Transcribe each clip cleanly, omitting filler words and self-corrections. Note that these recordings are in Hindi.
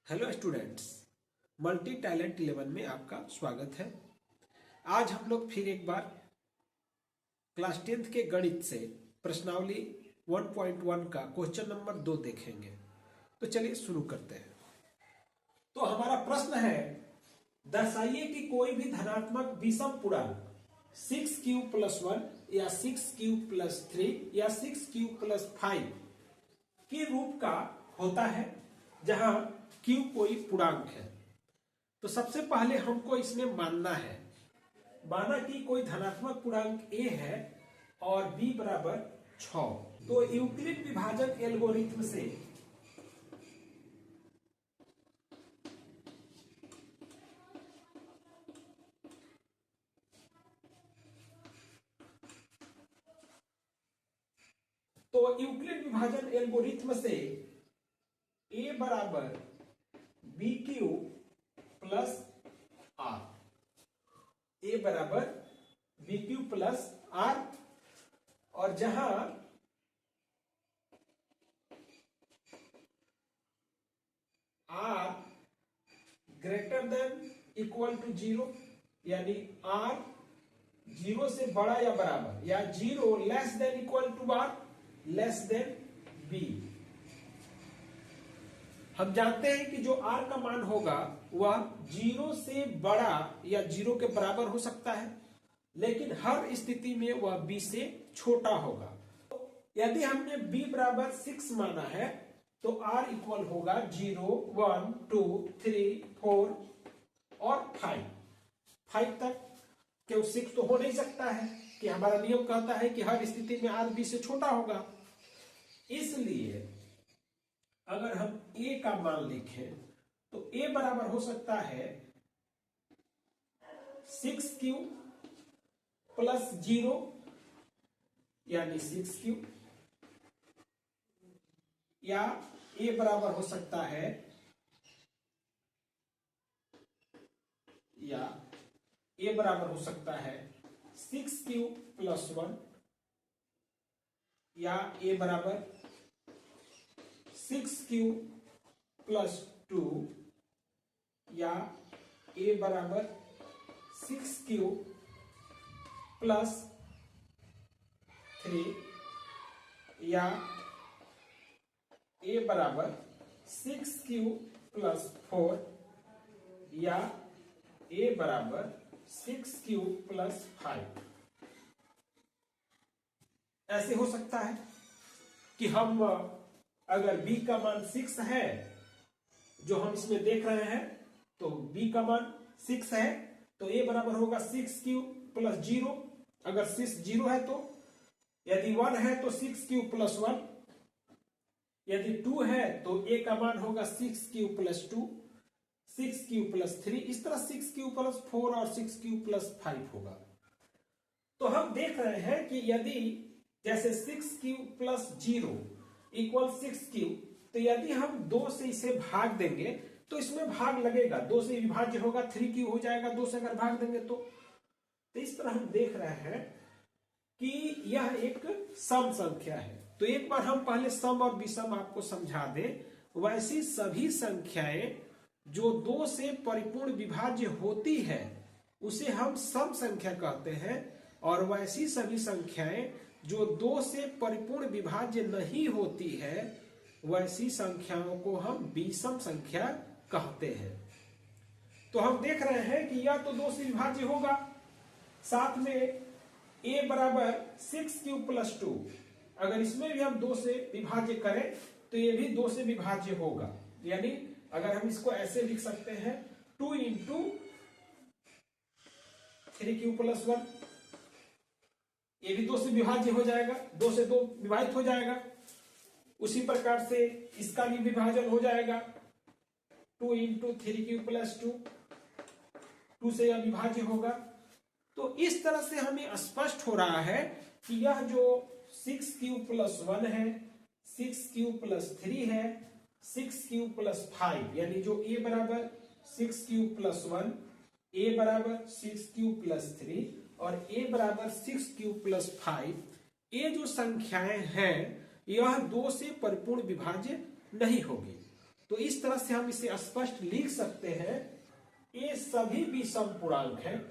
हेलो स्टूडेंट्स, मल्टी टैलेंट 11 में आपका स्वागत है। आज हम लोग फिर एक बार क्लास 10th के गणित से प्रश्नावली 1.1 का क्वेश्चन नंबर 2 देखेंगे। तो चलिए शुरू करते हैं। तो हमारा प्रश्न है, दर्शाइए कि कोई भी धनात्मक विषम पूर्णांक 6q+1 या 6q+3 या 6q+5 के रूप का होता है जहां q कोई पूर्णांक है। तो सबसे पहले हमको इसमें माना कि कोई धनात्मक पूर्णांक a है और b बराबर 6। तो यूक्लिड विभाजन एल्गोरिथ्म से a बराबर BQ प्लस R, a बराबर BQ प्लस R, और जहां R greater than equal to 0 यानी R 0 से बड़ा या बराबर, या 0 less than equal to R less than B। हम जानते हैं कि जो R का मान होगा वह 0 से बड़ा या 0 के बराबर हो सकता है, लेकिन हर स्थिति में वह B से छोटा होगा। यदि हमने B बराबर 6 माना है तो R इक्वल होगा 0, 1, 2, 3, 4 और 5 तक। क्यों 6 तो हो नहीं सकता है कि हमारा नियम कहता है कि हर स्थिति में R B से छोटा होगा। इसलिए अगर हम a का मान लिखें तो a बराबर हो सकता है 6q प्लस 0 यानी 6q, या a बराबर हो सकता है a बराबर हो सकता है 6q प्लस 1, या a बराबर 6q प्लस 2, या a बराबर 6q प्लस 3, या a बराबर 6q प्लस 4, या a बराबर 6q प्लस 5। ऐसे हो सकता है कि हम अगर b का मान 6 है, जो हम इसमें देख रहे हैं, तो b का मान 6 है तो a बराबर होगा 6q प्लस 0। अगर 6 0 है तो, यदि 1 है तो 6q प्लस 1, यदि 2 है तो a का मान होगा 6q प्लस 2, 6q प्लस 3, इस तरह 6q प्लस 4 और 6q प्लस 5 होगा। तो हम देख रहे हैं कि यदि जैसे 6q प्लस 0 इक्वल 6q, तो यदि हम 2 से इसे भाग देंगे तो इसमें भाग लगेगा, 2 से विभाज्य होगा, 3q हो जाएगा 2 से अगर भाग देंगे तो इस तरह हम देख रहे हैं कि यह एक सम संख्या है। तो एक बार हम पहले सम और विषम आपको समझा दें। वैसी सभी संख्याएं जो 2 से परिपूर्ण विभाज्य होती है उसे हम सम संख्या कहते हैं, और वैसी सभी संख्याएं जो 2 से परिपूर्ण विभाज्य नहीं होती है वैसी संख्याओं को हम विषम संख्या कहते हैं। तो हम देख रहे हैं कि यह तो 2 से विभाज्य होगा, साथ में a बराबर 6q प्लस 2, अगर इसमें भी हम 2 से विभाज्य करें तो ये भी 2 से विभाज्य होगा। यानी अगर हम इसको ऐसे लिख सकते हैं 2 इंटू 3q प्लस 1, ये भी 2 से विभाज्य हो जाएगा, 2 से 2 विभाजित हो जाएगा। उसी प्रकार से इसका भी विभाजन हो जाएगा 2 इंटू 3q प्लस 2, 2 से यह विभाज्य होगा। तो इस तरह से हमें स्पष्ट हो रहा है कि यह जो 6q प्लस 1 है, 6q प्लस 3 है, 6q प्लस 5, यानी जो a बराबर 6q प्लस 1, a बराबर 6q प्लस 3 और a बराबर 6q प्लस 5, ये जो संख्याएं हैं यह 2 से परिपूर्ण विभाज्य नहीं होगी। तो इस तरह से हम इसे स्पष्ट लिख सकते हैं, ये सभी विषम पूर्णांक हैं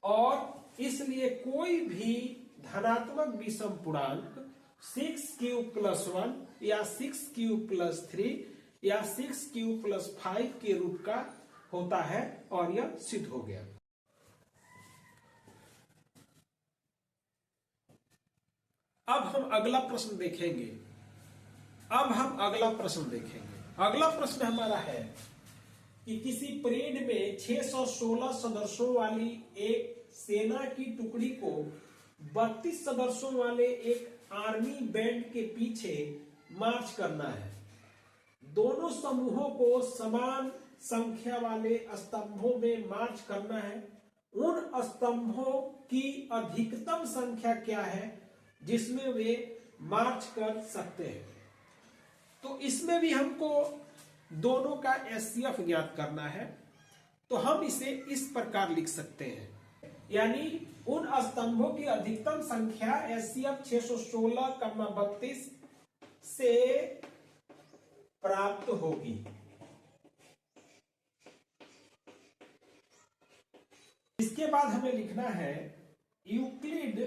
और इसलिए कोई भी धनात्मक विषम पूर्णांक 6q+1 या 6q+3 या 6q+5 के रूप का होता है और यह सिद्ध हो गया। अब हम अगला प्रश्न देखेंगे। अगला प्रश्न हमारा है कि किसी परेड में 616 सदस्यों वाली एक सेना की टुकड़ी को 32 सदस्यों वाले एक आर्मी बैंड के पीछे मार्च करना है। दोनों समूहों को समान संख्या वाले स्तंभों में मार्च करना है। उन स्तंभों की अधिकतम संख्या क्या है जिसमें वे मार्च कर सकते हैं। तो इसमें भी हमको दोनों का एचसीएफ ज्ञात करना है। तो हम इसे इस प्रकार लिख सकते हैं, यानी उन स्तंभों की अधिकतम संख्या एचसीएफ 616, 32 से प्राप्त होगी। इसके बाद हमें लिखना है यूक्लिड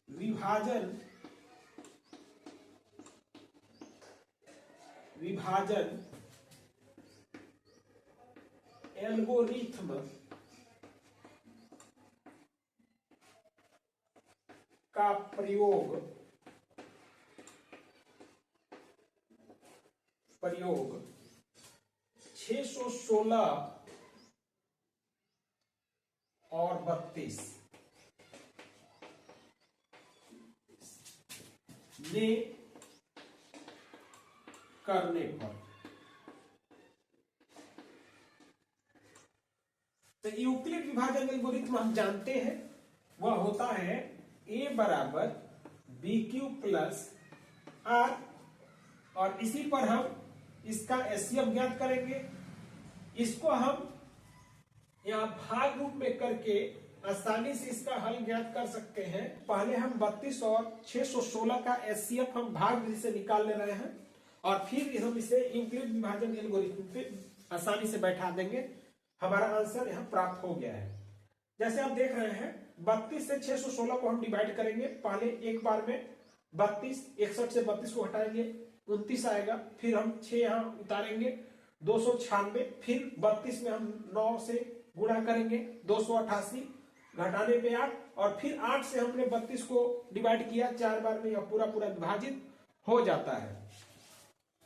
विभाजन एल्गोरिथ्म का प्रयोग 616 और 32 में करने पर, तो यूक्लिड विभाजन एल्गोरिथ्म हम जानते हैं वह होता है a बराबर BQ+R और इसी पर हम इसका एचसीएफ ज्ञात करेंगे। इसको हम यहां भाग रूप में करके आसानी से इसका हल ज्ञात कर सकते हैं। पहले हम 32 और 616 का एचसीएफ हम भाग विधि से निकाल ले रहे हैं और फिर हम इसे यूक्लिड विभाजन एल्गोरिथ्म पे आसानी से बैठा देंगे। हमारा आंसर यहाँ प्राप्त हो गया है। जैसे आप देख रहे हैं 32 से 616 को हम डिवाइड करेंगे। पहले एक बार में 32, 61 से 32 को हटाएंगे 29 आएगा। फिर हम 6 यहाँ उतारेंगे 296, फिर 32 में हम 9 से गुणा करेंगे 288, घटाने पे 8 और फिर 8 से हमने 32 को डिवाइड किया 4 बार में, यह पूरा विभाजित हो जाता है।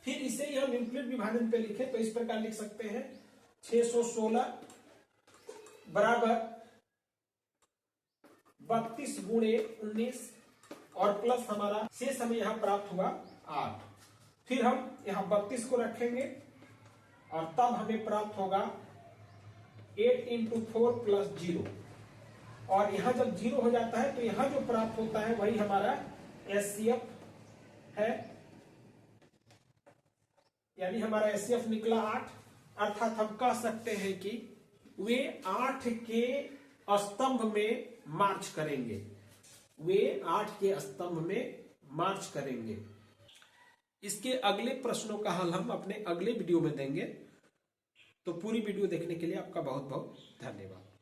फिर इसे ही हम यूक्लिड विभाजन पे लिखे तो इस प्रकार लिख सकते हैं 616 बराबर 32 गुणे 19 और प्लस हमारा शेष हमें यहां प्राप्त हुआ 8। फिर हम यहां 32 को रखेंगे और तब हमें प्राप्त होगा 8 × 4 + 0 और यहां जब 0 हो जाता है तो यहां जो प्राप्त होता है वही हमारा एचसीएफ है, यानी हमारा एचसीएफ निकला 8। अर्थात हम कह सकते हैं कि वे 8 के स्तंभ में मार्च करेंगे। वे 8 के स्तंभ में मार्च करेंगे। इसके अगले प्रश्नों का हल हम अपने अगले वीडियो में देंगे। तो पूरी वीडियो देखने के लिए आपका बहुत बहुत धन्यवाद।